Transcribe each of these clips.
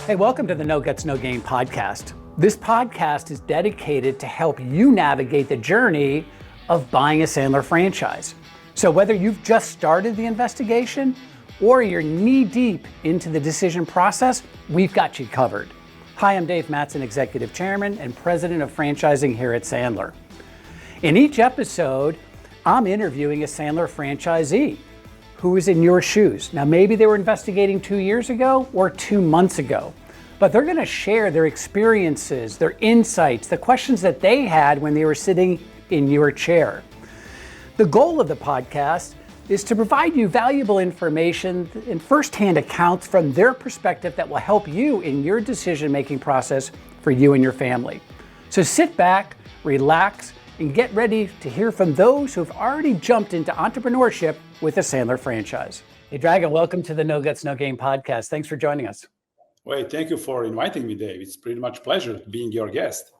Hey, welcome to the No Guts, No Game podcast. This podcast is dedicated to help you navigate the journey of buying a Sandler franchise. So whether you've just started the investigation or you're knee deep into the decision process, we've got you covered. Hi, I'm Dave Mattson, Executive Chairman and President of Franchising here at Sandler. In each episode, I'm interviewing a Sandler franchisee who is in your shoes. Now, maybe they were investigating 2 years ago or 2 months ago, but they're gonna share their experiences, their insights, the questions that they had when they were sitting in your chair. The goal of the podcast is to provide you valuable information and firsthand accounts from their perspective that will help you in your decision-making process for you and your family. So sit back, relax, and get ready to hear from those who've already jumped into entrepreneurship with a Sandler franchise. Hey, Dragan, welcome to the No Guts, No Game podcast. Thanks for joining us. Well, thank you for inviting me, Dave. It's pretty much a pleasure being your guest.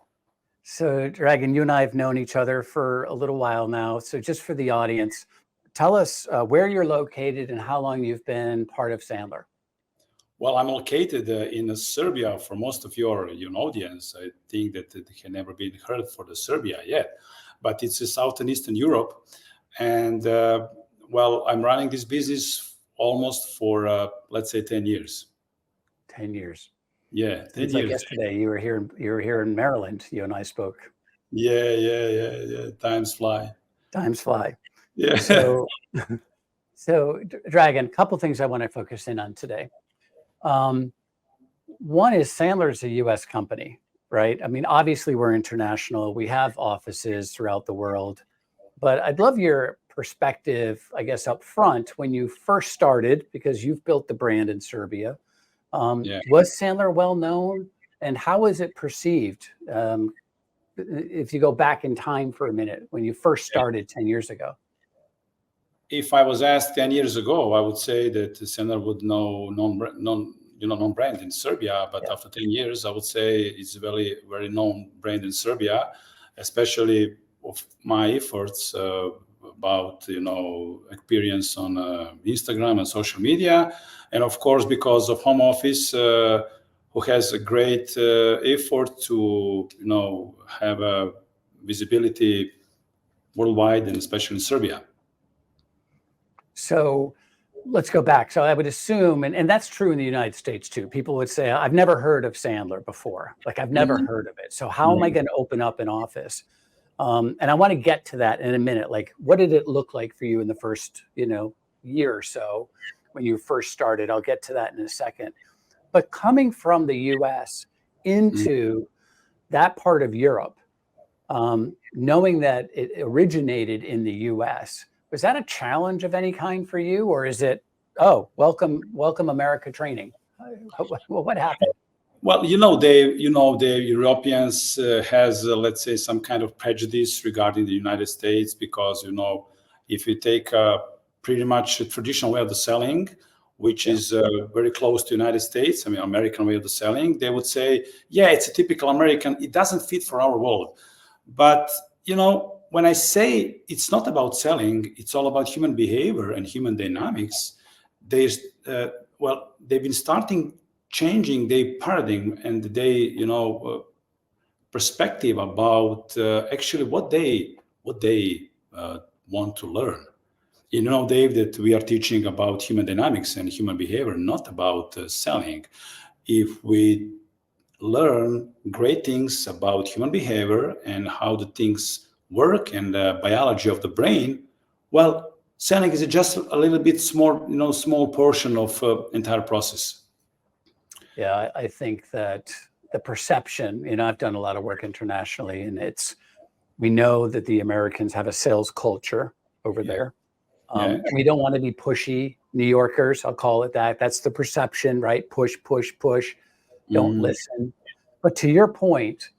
So, Dragan, you and I have known each other for a little while now. So just for the audience, tell us where you're located and how long you've been part of Sandler. Well, I'm located in Serbia. For most of your audience, I think that it can never been heard for the Serbia yet, but it's South and Eastern Europe. And well, I'm running this business almost for, let's say, 10 years. 10 years. Yeah, 10 It's years. like yesterday, you were here in Maryland. You and I spoke. Yeah. Times fly. Times fly. Yeah. So Dragan, a couple things I want to focus in on today. One is Sandler's a U.S. company, right? I mean, obviously we're international. We have offices throughout the world, but I'd love your perspective, I guess, up front when you first started, because you've built the brand in Serbia. Was Sandler well known, and how was it perceived? If you go back in time for a minute, when you first started 10 years ago. If I was asked 10 years ago, I would say that Sandler would know non-brand in Serbia. But after 10 years, I would say it's a very, very known brand in Serbia, especially of my efforts about experience on Instagram and social media, and of course because of home office, who has a great effort to have a visibility worldwide and especially in Serbia. So let's go back. So I would assume, and that's true in the United States too. People would say, I've never heard of Sandler before. Like I've never heard of it. So how am I going to open up an office? And I want to get to that in a minute. Like, what did it look like for you in the first, year or so when you first started? I'll get to that in a second. But coming from the US into that part of Europe, knowing that it originated in the US, was that a challenge of any kind for you, or is it, welcome America training? What happened? Well, the Europeans has, let's say, some kind of prejudice regarding the United States because, if you take pretty much a traditional way of the selling, which is very close to the United States, American way of the selling, they would say, it's a typical American. It doesn't fit for our world. But, when I say it's not about selling, it's all about human behavior and human dynamics. They've been starting changing their paradigm and their perspective about actually what they want to learn. Dave, that we are teaching about human dynamics and human behavior, not about selling. If we learn great things about human behavior and how the things work and the biology of the brain, well, selling is just a little bit small portion of entire process. Yeah, I think that the perception, I've done a lot of work internationally, and we know that the Americans have a sales culture over there. We don't want to be pushy New Yorkers, I'll call it that. That's the perception, right? Push, don't listen. But to your point,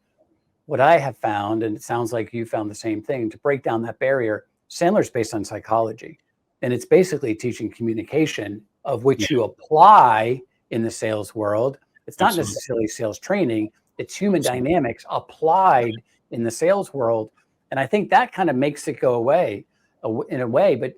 what I have found, and it sounds like you found the same thing, to break down that barrier, Sandler's based on psychology. And it's basically teaching communication, of which you apply in the sales world. It's not necessarily sales training, it's human dynamics applied in the sales world. And I think that kind of makes it go away in a way, but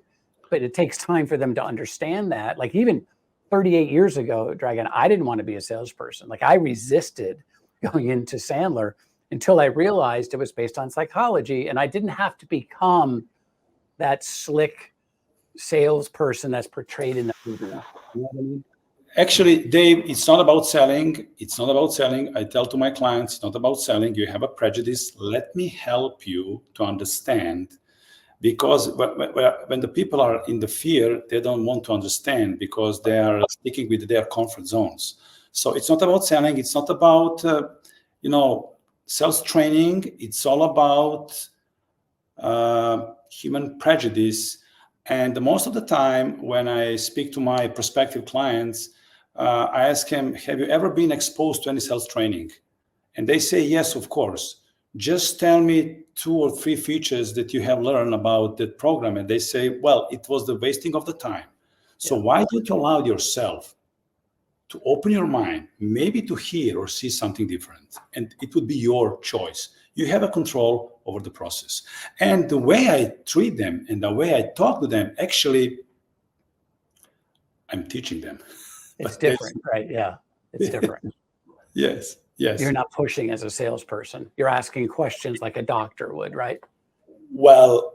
it takes time for them to understand that. Like even 38 years ago, Dragan, I didn't want to be a salesperson. Like I resisted going into Sandler until I realized it was based on psychology and I didn't have to become that slick salesperson that's portrayed in the movie. You know what I mean? Actually, Dave, it's not about selling. It's not about selling. I tell to my clients, it's not about selling. You have a prejudice. Let me help you to understand. Because when the people are in the fear, they don't want to understand because they are sticking with their comfort zones. So it's not about selling. It's not about, sales training. It's all about human prejudice. And most of the time when I speak to my prospective clients, I ask them, have you ever been exposed to any sales training? And they say, yes, of course. Just tell me 2 or 3 features that you have learned about the program. And they say, well, it was the wasting of the time. So why don't you allow yourself to open your mind, maybe to hear or see something different? And it would be your choice. You have a control over the process. And the way I treat them and the way I talk to them, actually, I'm teaching them. It's different, right? Yeah, it's different. Yes. You're not pushing as a salesperson. You're asking questions like a doctor would, right? Well,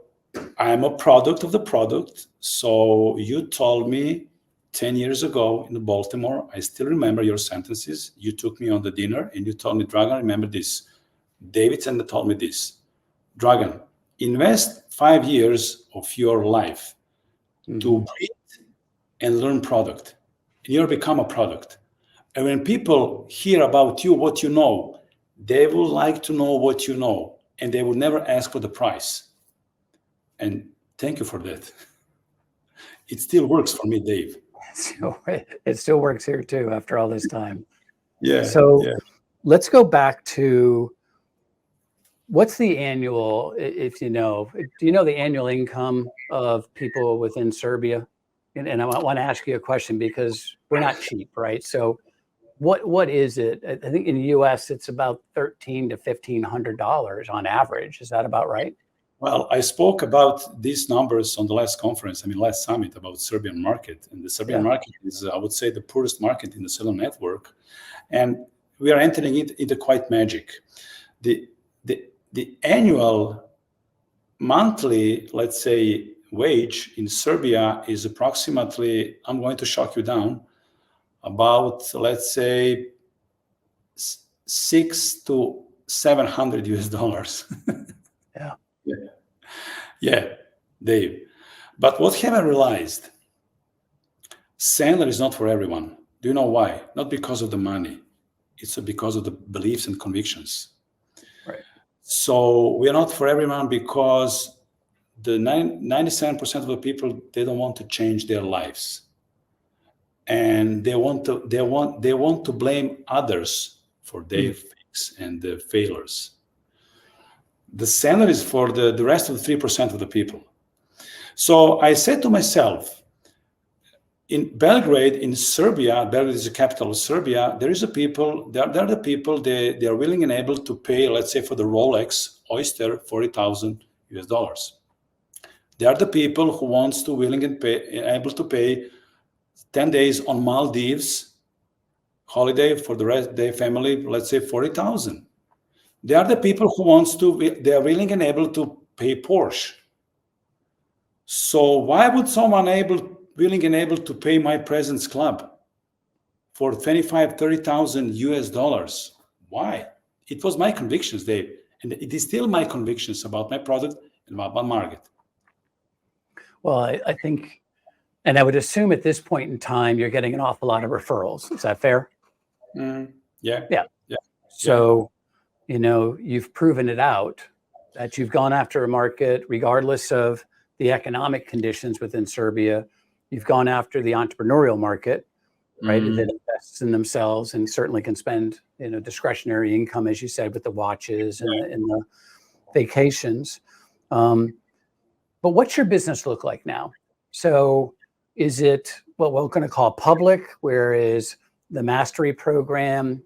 I'm a product of the product. So you told me 10 years ago in Baltimore, I still remember your sentences. You took me on the dinner and you told me, Dragan, remember this. David Sandler told me this. Dragan, invest 5 years of your life to breathe and learn product. And you'll become a product. And when people hear about you, what you know, they will like to know what you know, and they will never ask for the price. And thank you for that. It still works for me, Dave. It still works here too after all this time. Yeah. So let's go back to what's the annual, if you know, do you know the annual income of people within Serbia? And I want to ask you a question because we're not cheap, right? So what is it? I think in the US, it's about $1,300 to $1,500 on average. Is that about right? Well, I spoke about these numbers on the last conference, last summit about Serbian market. And the Serbian market is, I would say, the poorest market in the cellular network. And we are entering it into quite magic. The annual monthly, let's say, wage in Serbia is approximately, I'm going to shock you down, about, let's say, $600 to $700 US. Yeah, Dave. But what have I realized? Sandler is not for everyone. Do you know why? Not because of the money. It's because of the beliefs and convictions. Right. So we are not for everyone because the 97% of the people, they don't want to change their lives. And they want to blame others for their fakes and the failures. The Sandler is for the rest of the 3% of the people. So I said to myself, in Belgrade, in Serbia, Belgrade is the capital of Serbia, there are the people, they are willing and able to pay, let's say for the Rolex Oyster, $40,000 US. They are the people who wants to willing and able to pay 10 days on Maldives holiday for the rest of their family, let's say 40,000. They are the people who they are willing and able to pay Porsche. So why would someone willing and able to pay my President's Club for 25,000 to $30,000 US? Why? It was my convictions, Dave. And it is still my convictions about my product and about my market. Well, I think, and I would assume at this point in time, you're getting an awful lot of referrals. Is that fair? Yeah. So, you've proven it out that you've gone after a market regardless of the economic conditions within Serbia. You've gone after the entrepreneurial market, right? That invests in themselves and certainly can spend, discretionary income, as you said, with the watches and the vacations. But what's your business look like now? So is it what we're going to call public, whereas the mastery program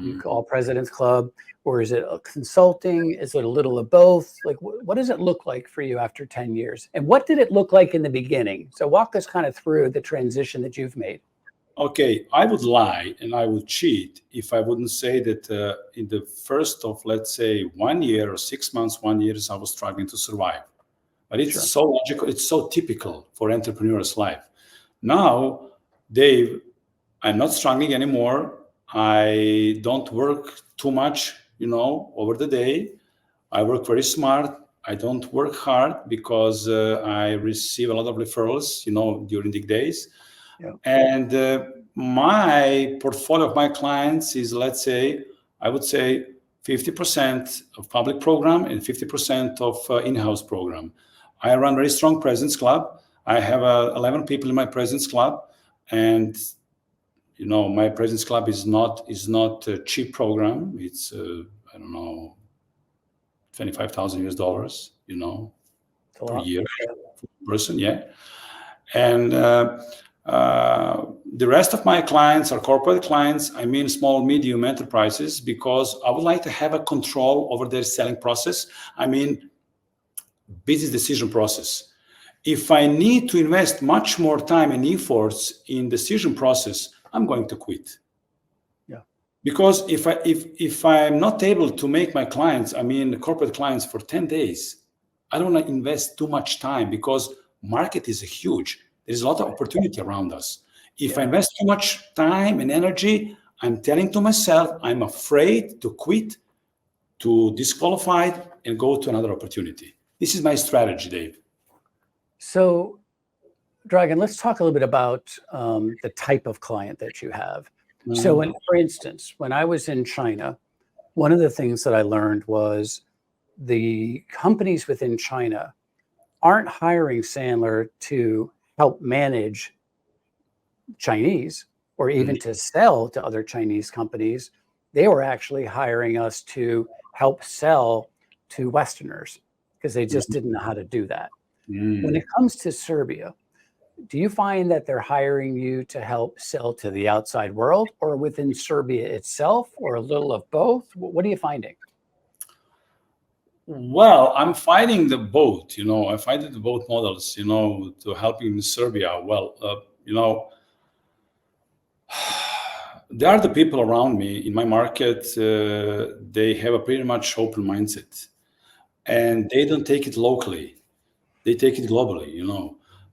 you call President's Club, or is it a consulting? Is it a little of both? Like, what does it look like for you after 10 years? And what did it look like in the beginning? So walk us kind of through the transition that you've made. okay, I would lie and I would cheat if I wouldn't say that in the first of, let's say, 1 year or 6 months, 1 year, I was struggling to survive. But it's so logical, it's so typical for entrepreneur's life. Now, Dave, I'm not struggling anymore. I don't work too much, over the day. I work very smart. I don't work hard because I receive a lot of referrals, during the days. Yeah. And my portfolio of my clients is, let's say, I would say 50% of public program and 50% of in-house program. I run a very strong presence club. I have 11 people in my presence club, and my presence club is not a cheap program. It's I don't know, $25,000 per year per person, yeah. And the rest of my clients are corporate clients. I mean, small, medium enterprises, because I would like to have a control over their selling process. I mean, business decision process. If I need to invest much more time and efforts in decision process, I'm going to quit. Yeah. Because if I'm not able to make my clients, I mean, corporate clients, for 10 days, I don't want to invest too much time, because market is huge. There's a lot of opportunity around us. If I invest too much time and energy, I'm telling to myself, I'm afraid to quit, to disqualify, and go to another opportunity. This is my strategy, Dave. So, Dragan, let's talk a little bit about the type of client that you have. Mm-hmm. So, for instance, when I was in China, one of the things that I learned was the companies within China aren't hiring Sandler to help manage Chinese or even to sell to other Chinese companies. They were actually hiring us to help sell to Westerners, because they just didn't know how to do that. When it comes to Serbia, do you find that they're hiring you to help sell to the outside world, or within Serbia itself, or a little of both? What are you finding? Well, I'm finding the both, I find the both models, to helping Serbia. Well, there are the people around me in my market, they have a pretty much open mindset, and they don't take it locally. They take it globally,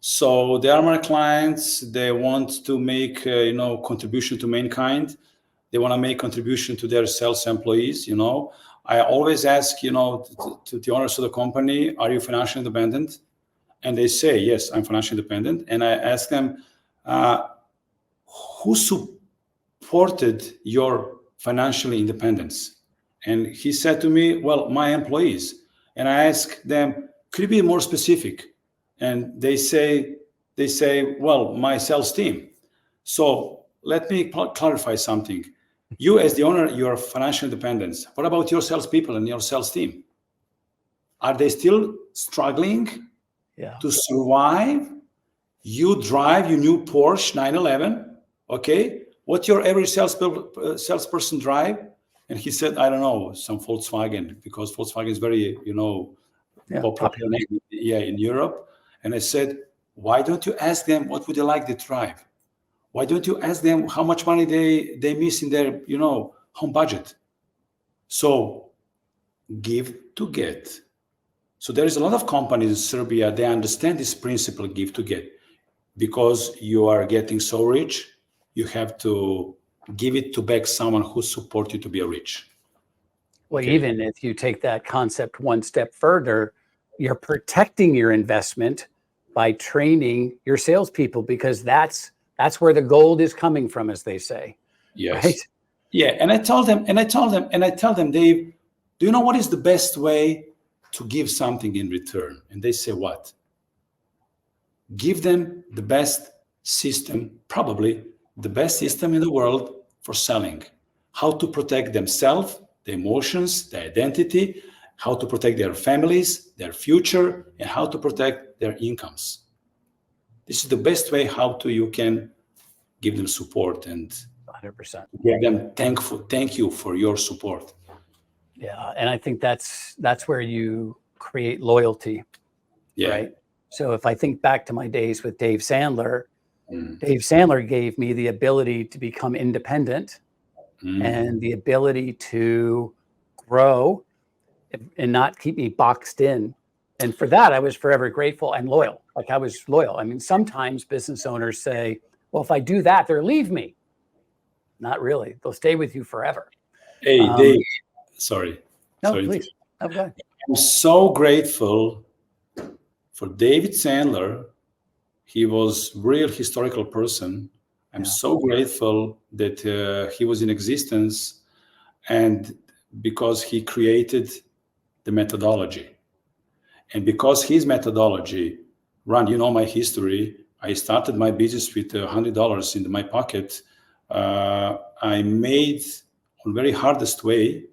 So they are my clients. They want to make, contribution to mankind. They want to make contribution to their sales employees, I always ask, to the owners of the company, are you financially independent? And they say, yes, I'm financially independent. And I ask them, who supported your financial independence? And he said to me, well, my employees. And I ask them, could you be more specific? And they say, well, my sales team. So let me clarify something. You, as the owner, your financial independence. What about your salespeople and your sales team? Are they still struggling to survive? You drive your new Porsche 911, okay? What your average salesperson drive? And he said, I don't know, some Volkswagen, because Volkswagen is very, popular in Europe. And I said, why don't you ask them what would they like to drive? Why don't you ask them how much money they miss in their, home budget? So give to get. So there is a lot of companies in Serbia, they understand this principle, give to get. Because you are getting so rich, you have to give it to back someone who supports you to be rich. Well, even if you take that concept one step further, you're protecting your investment by training your salespeople, because that's where the gold is coming from, as they say. Yes. Right? Yeah. And I tell them, Dave, do you know what is the best way to give something in return? And they say, what? Give them the best system, probably the best system in the world for selling. How to protect themselves, the emotions, the identity, how to protect their families, their future, and how to protect their incomes. This is the best way how you can give them support and 100%. Give them thank you for your support. Yeah, and I think that's where you create loyalty, right? So if I think back to my days with Dave Sandler, Dave Sandler gave me the ability to become independent and the ability to grow and not keep me boxed in. And for that, I was forever grateful and loyal. Like I was loyal. I mean, sometimes business owners say, well, if I do that, they'll leave me. Not really. They'll stay with you forever. Hey, Dave, sorry. No, sorry. please. Okay. I'm so grateful for David Sandler. He was a real historical person. I'm so grateful that he was in existence, and because he created the methodology. And because his methodology, Ron, you know my history. I started my business with $100 in my pocket. I made on very hardest way.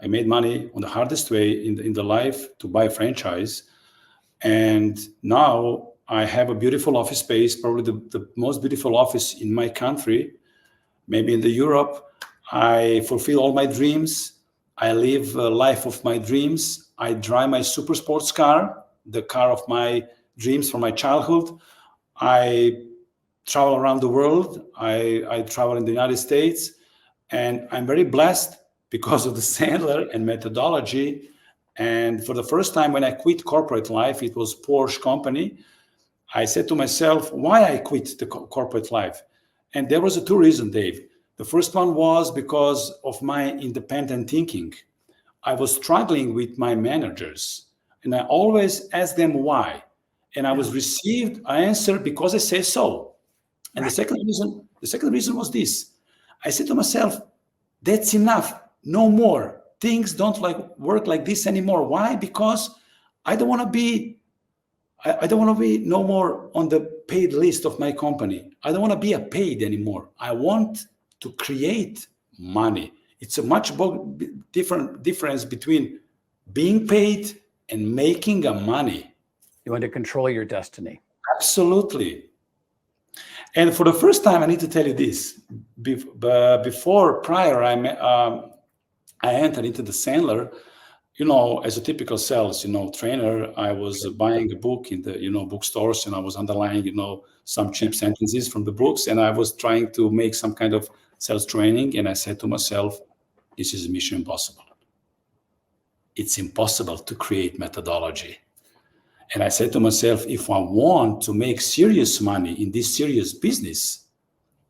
I made money on the hardest way in the life to buy a franchise. And now I have a beautiful office space, probably the most beautiful office in my country, maybe in the Europe. I fulfill all my dreams. I live a life of my dreams. I drive my super sports car, the car of my dreams from my childhood. I travel around the world. I travel in the United States. And I'm very blessed because of the Sandler and methodology. And for the first time when I quit corporate life, it was Porsche company. I said to myself, why I quit the corporate life? And there was two reasons, Dave. The first one was because of my independent thinking. I was struggling with my managers, and I always asked them why. And I was received an answer because I say so. And the second reason was this. I said to myself, that's enough, no more. Things don't work like this anymore. Why? Because I don't want to be no more on the paid list of my company. I don't want to be a paid anymore. I want to create money. It's a much different difference between being paid and making money. You want to control your destiny. Absolutely. And for the first time, I need to tell you this. Prior, I entered into the Sandler, as a typical sales, trainer. I was buying a book in the, bookstores, and I was underlining, some cheap sentences from the books, and I was trying to make some kind of sales training. And I said to myself, this is mission impossible. It's impossible to create methodology. And I said to myself, if I want to make serious money in this serious business,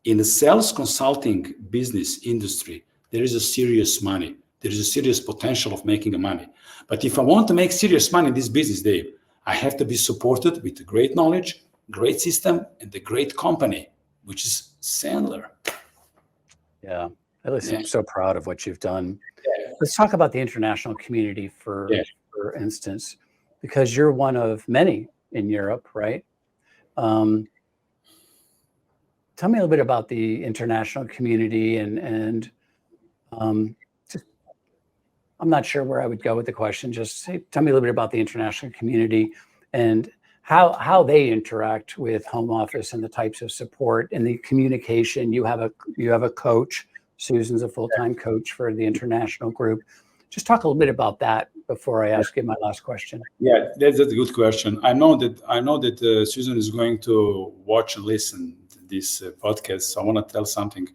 in the sales consulting business industry, there is a serious money. There is a serious potential of making money. But if I want to make serious money in this business, Dave, I have to be supported with great knowledge, great system, and the great company, which is Sandler. Yeah. I'm so proud of what you've done. Yeah. Let's talk about the international community for instance, because you're one of many in Europe, right? Tell me a little bit about the international community and just, I'm not sure where I would go with the question. Just tell me a little bit about the international community and how they interact with home office and the types of support and the communication. You have a coach. Susan's a full-time coach for the international group. Just talk a little bit about that before I ask you my last question. Yeah, that's a good question. I know that Susan is going to watch and listen to this podcast. So I want to tell something.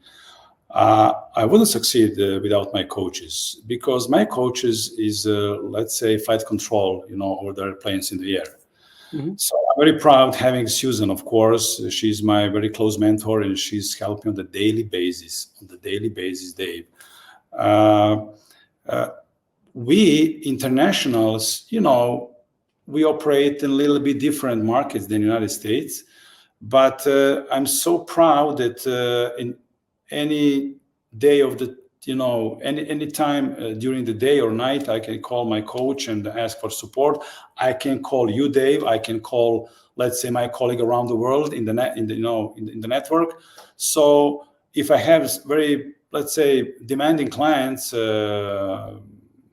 I wouldn't succeed without my coaches, because my coaches is, let's say, flight control, over the airplanes in the air. Mm-hmm. So I'm very proud having Susan, of course. She's my very close mentor, and she's helping on the daily basis, Dave. We internationals, we operate in a little bit different markets than the United States. But I'm so proud that in any day of the, any time during the day or night, I can call my coach and ask for support. I can call you, Dave. I can call, let's say, my colleague around the world in the network. So if I have very, let's say, demanding clients,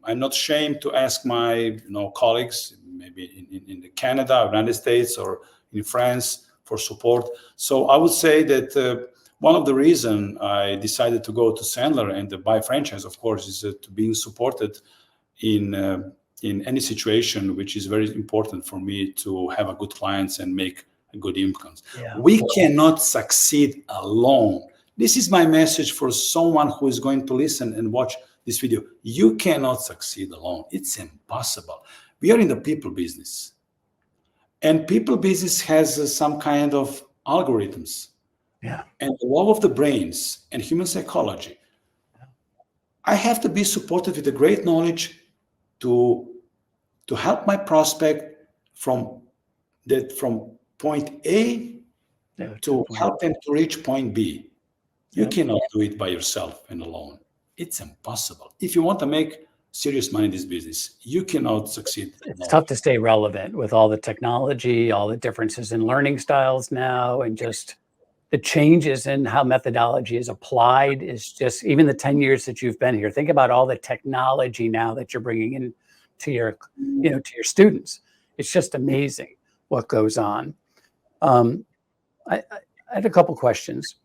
I'm not ashamed to ask my, colleagues, maybe in Canada, United States, or in France for support. So I would say that one of the reasons I decided to go to Sandler and to buy franchise, of course, is to being supported in any situation, which is very important for me to have a good clients and make good incomes. Yeah. We cannot succeed alone. This is my message for someone who is going to listen and watch this video. You cannot succeed alone. It's impossible. We are in the people business. And people business has some kind of algorithms. Yeah. And the law of the brains and human psychology. I have to be supported with a great knowledge to help my prospect from point A to help them to reach point B. You cannot do it by yourself and alone. It's impossible. If you want to make serious money in this business, you cannot succeed. It's tough to stay relevant with all the technology, all the differences in learning styles now, and just the changes in how methodology is applied is just, even the 10 years that you've been here, think about all the technology now that you're bringing in to your, to your students. It's just amazing what goes on. I have a couple questions.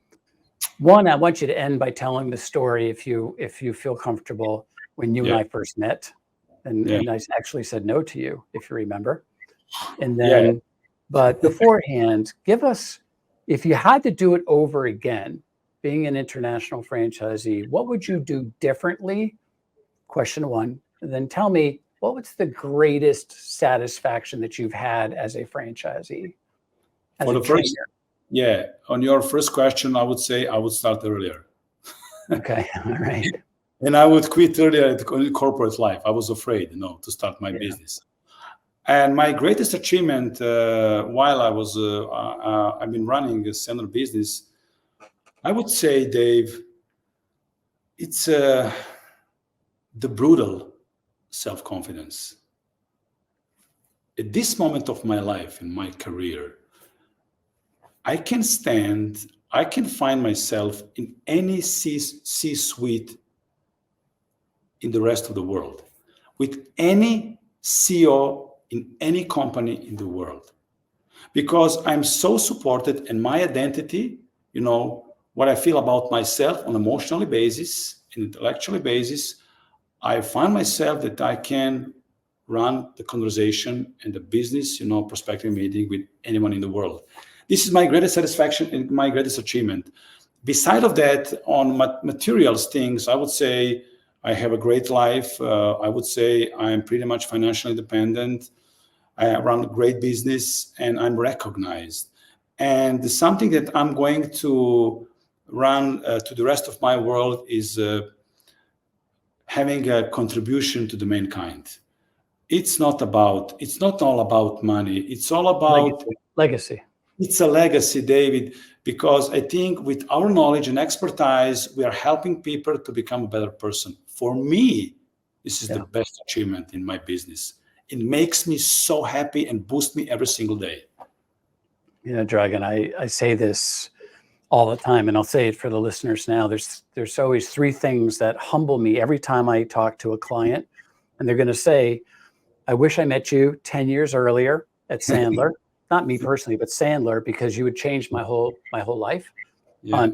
One, I want you to end by telling the story, if you feel comfortable, when you and I first met, and I actually said no to you, if you remember. And then, but beforehand, give us, if you had to do it over again, being an international franchisee, what would you do differently? Question one. And then tell me, what was the greatest satisfaction that you've had as a franchisee? For the first, on your first question, I would say I would start earlier. Okay, all right. And I would quit earlier in corporate life. I was afraid, to start my business. And my greatest achievement while I was, I've been running a Sandler business, I would say, Dave, it's the brutal self-confidence. At this moment of my life, in my career, I can find myself in any C-suite in the rest of the world, with any CEO in any company in the world, because I'm so supported, and my identity, what I feel about myself on an emotional basis, and intellectually basis, I find myself that I can run the conversation and the business, prospective meeting with anyone in the world. This is my greatest satisfaction and my greatest achievement. Beside of that, on materials things, I would say I have a great life. I would say I'm pretty much financially independent. I run a great business, and I'm recognized. And something that I'm going to run to the rest of my world is having a contribution to the mankind. It's not all about money. It's all about legacy. It's a legacy, David, because I think with our knowledge and expertise, we are helping people to become a better person. For me, this is the best achievement in my business. It makes me so happy and boosts me every single day. Dragan, I say this all the time, and I'll say it for the listeners now. There's always three things that humble me every time I talk to a client, and they're going to say, I wish I met you 10 years earlier at Sandler. Not me personally, but Sandler, because you would change my whole life.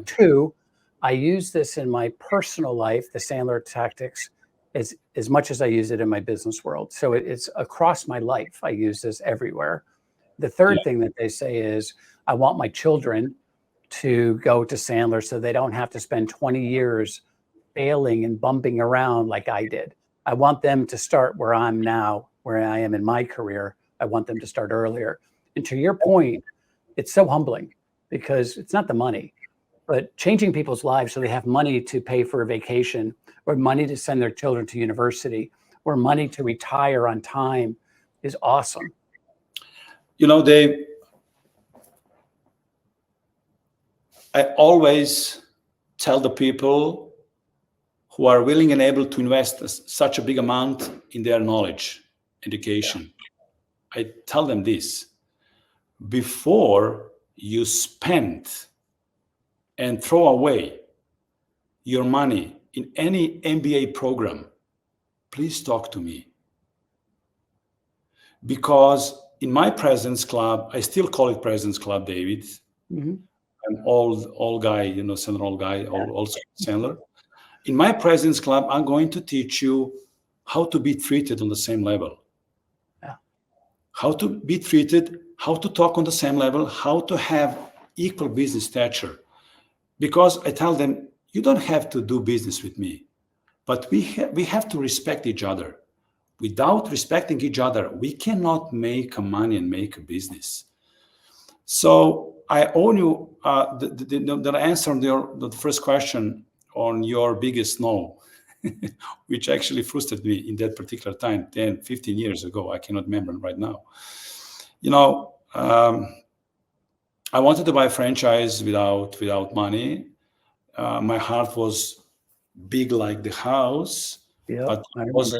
Two, I use this in my personal life, the Sandler tactics, as much as I use it in my business world. So it's across my life. I use this everywhere. The third thing that they say is, I want my children to go to Sandler so they don't have to spend 20 years failing and bumping around like I did. I want them to start where I'm now, where I am in my career. I want them to start earlier. And to your point, it's so humbling, because it's not the money, but changing people's lives so they have money to pay for a vacation, or money to send their children to university, or money to retire on time is awesome. Dave, I always tell the people who are willing and able to invest such a big amount in their knowledge, education, I tell them this: before you spend and throw away your money in any MBA program, please talk to me. Because in my President's Club, I still call it President's Club, David. Mm-hmm. I'm old guy, Sandler old guy, also Sandler. In my President's Club, I'm going to teach you how to be treated on the same level. How to be treated, how to talk on the same level, how to have equal business stature. Because I tell them, you don't have to do business with me, but we have to respect each other. Without respecting each other, we cannot make money and make a business. So I owe you the answer on the first question on your biggest no, which actually frustrated me in that particular time, 10, 15 years ago. I cannot remember right now. I wanted to buy a franchise without money. My heart was big like the house. Yeah, but I remember.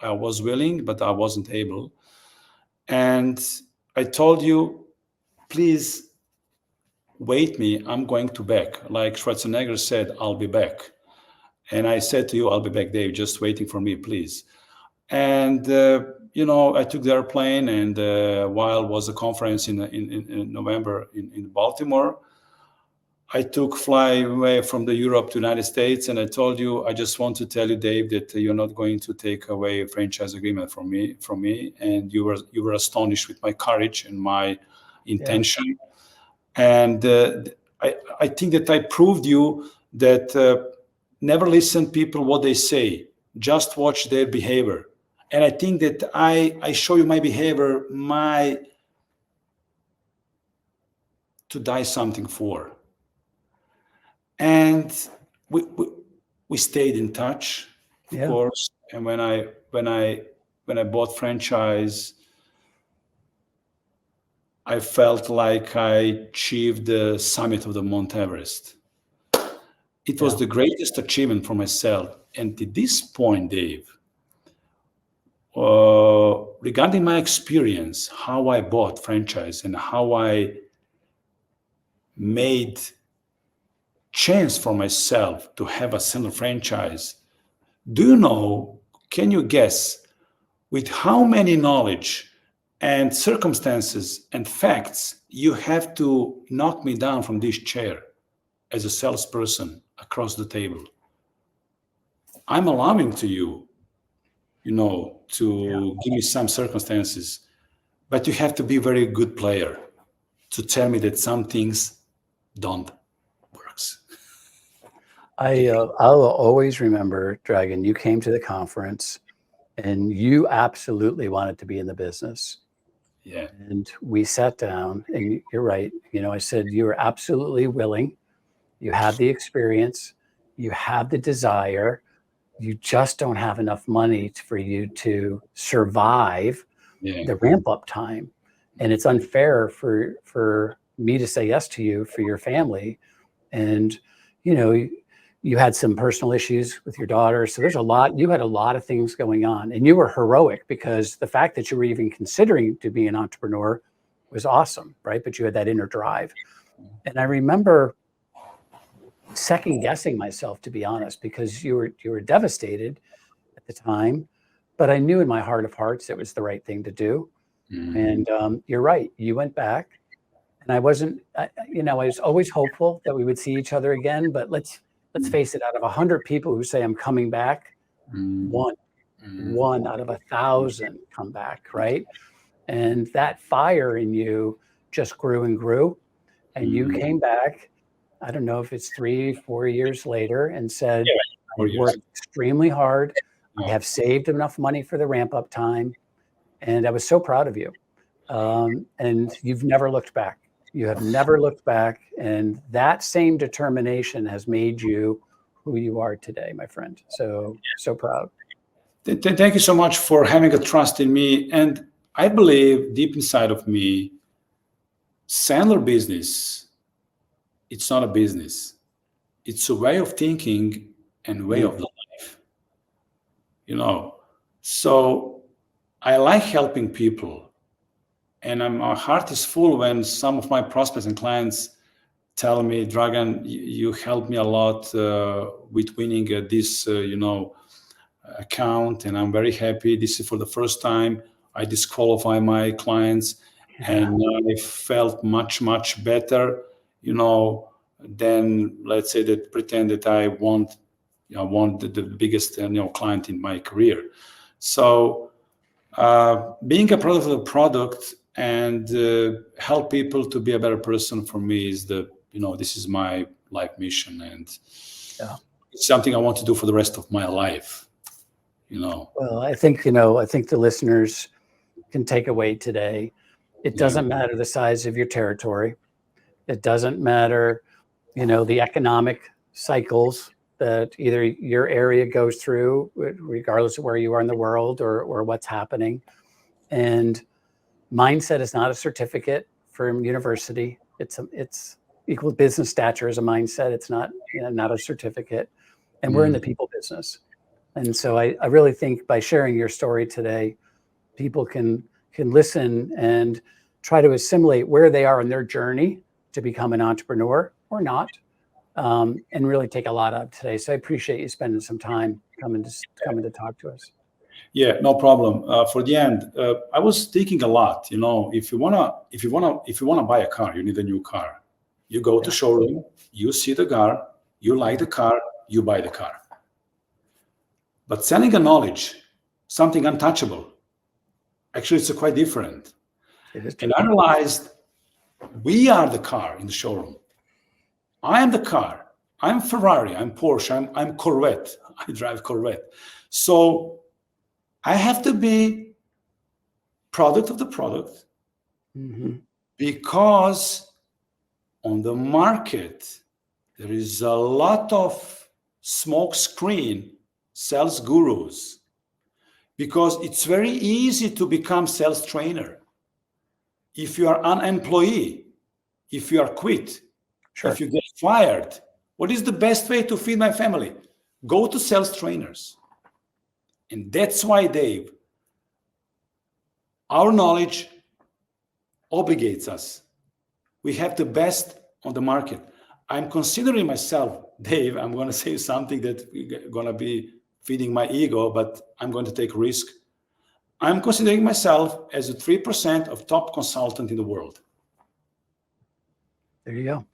I was willing, but I wasn't able. And I told you, please wait me, I'm going to back. Like Schwarzenegger said, I'll be back. And I said to you, I'll be back, Dave, just waiting for me, please. And, I took the airplane, and while was a conference in November in Baltimore, I took fly away from the Europe to United States, and I told you, I just want to tell you, Dave, that you're not going to take away a franchise agreement from me. And you were astonished with my courage and my intention. Yeah. And I think that I proved you that never listen people what they say, just watch their behavior. And I think that I show you my behavior, to die something for. And we stayed in touch, of course. And when I bought franchise, I felt like I achieved the summit of the Mount Everest. It was the greatest achievement for myself. And at this point, Dave, regarding my experience, how I bought franchise and how I made chance for myself to have a Sandler franchise, can you guess with how many knowledge and circumstances and facts you have to knock me down from this chair as a salesperson across the table? I'm allowing to you, to give me some circumstances, but you have to be a very good player to tell me that some things don't works. I'll always remember, Dragan, you came to the conference and you absolutely wanted to be in the business. Yeah. And we sat down, and you're right. I said, you are absolutely willing. You have the experience. You have the desire. You just don't have enough money for you to survive the ramp up time. And it's unfair for me to say yes to you for your family. And, you had some personal issues with your daughter. So you had a lot of things going on, and you were heroic because the fact that you were even considering to be an entrepreneur was awesome, right? But you had that inner drive. And I remember second guessing myself, to be honest, because you were devastated at the time, but I knew in my heart of hearts it was the right thing to do. Mm-hmm. And you're right. You went back, and I was always hopeful that we would see each other again, but let's face it, out of 100 people who say I'm coming back, one out of 1,000 come back, right? And that fire in you just grew and grew. And you came back, I don't know if it's 3-4 years later, and said, I worked extremely hard. I have saved enough money for the ramp up time. And I was so proud of you. And you've never looked back. You have never looked back. And that same determination has made you who you are today, my friend. So proud. Thank you so much for having a trust in me. And I believe deep inside of me, Sandler business, it's not a business. It's a way of thinking and way of life. So I like helping people. And my heart is full when some of my prospects and clients tell me, Dragan, you helped me a lot with winning this, account, and I'm very happy. This is for the first time I disqualify my clients, and I felt much, much better, than, let's say, that pretend that I want the biggest, client in my career. So being a product of the product and help people to be a better person, for me is this is my life mission, and it's something I want to do for the rest of my life. Well, I think the listeners can take away today. It doesn't matter the size of your territory. It doesn't matter, the economic cycles that either your area goes through, regardless of where you are in the world or what's happening. And mindset is not a certificate from university. It's equal business stature as a mindset. It's not, not a certificate. And we're in the people business. And so I really think by sharing your story today, people can listen and try to assimilate where they are in their journey to become an entrepreneur or not, and really take a lot out of today. So I appreciate you spending some time coming to talk to us. Yeah, no problem. For the end, I was thinking a lot. If you wanna buy a car, you need a new car. You go to showroom, you see the car, you like the car, you buy the car. But selling a knowledge, something untouchable, actually it's quite different. And I realized we are the car in the showroom. I am the car. I'm Ferrari. I'm Porsche. I'm Corvette. I drive Corvette. So I have to be product of the product, because on the market there is a lot of smoke screen sales gurus, because it's very easy to become sales trainer. If you are an employee, if you are quit, if you get fired, what is the best way to feed my family? Go to sales trainers. And that's why, Dave, our knowledge obligates us. We have the best on the market. I'm considering myself, Dave, I'm going to say something that's going to be feeding my ego, but I'm going to take a risk. I'm considering myself as a 3% of top consultant in the world. There you go.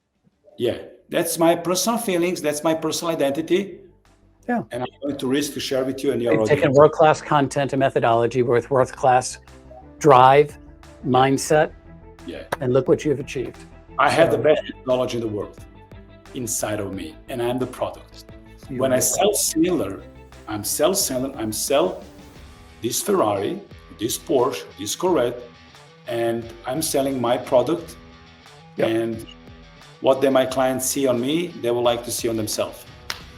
Yeah, that's my personal feelings. That's my personal identity. Yeah. And I'm going to risk to share with you and your audience. Taking world-class content and methodology with world-class drive, mindset, and look what you've achieved. I have the best knowledge in the world inside of me, and I'm the product. When I sell Sandler, I'm sell this Ferrari, this Porsche, this Corvette, and I'm selling my product. And what my clients see on me, they would like to see on themselves.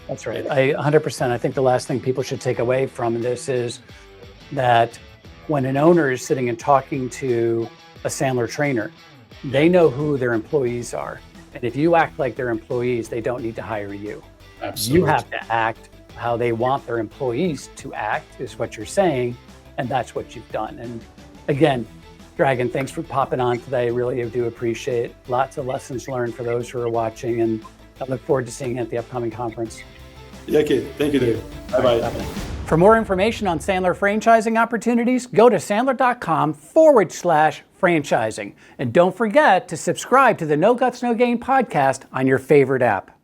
That's right. 100%. I think the last thing people should take away from this is that when an owner is sitting and talking to a Sandler trainer, they know who their employees are. And if you act like their employees, they don't need to hire you. Absolutely. You have to act how they want their employees to act, is what you're saying. And that's what you've done. And again, Dragan, thanks for popping on today. Really do appreciate it. Lots of lessons learned for those who are watching. And I look forward to seeing you at the upcoming conference. Yeah, okay. Thank you, Dave. Bye-bye. For more information on Sandler franchising opportunities, go to sandler.com/franchising. And don't forget to subscribe to the No Guts, No Gain podcast on your favorite app.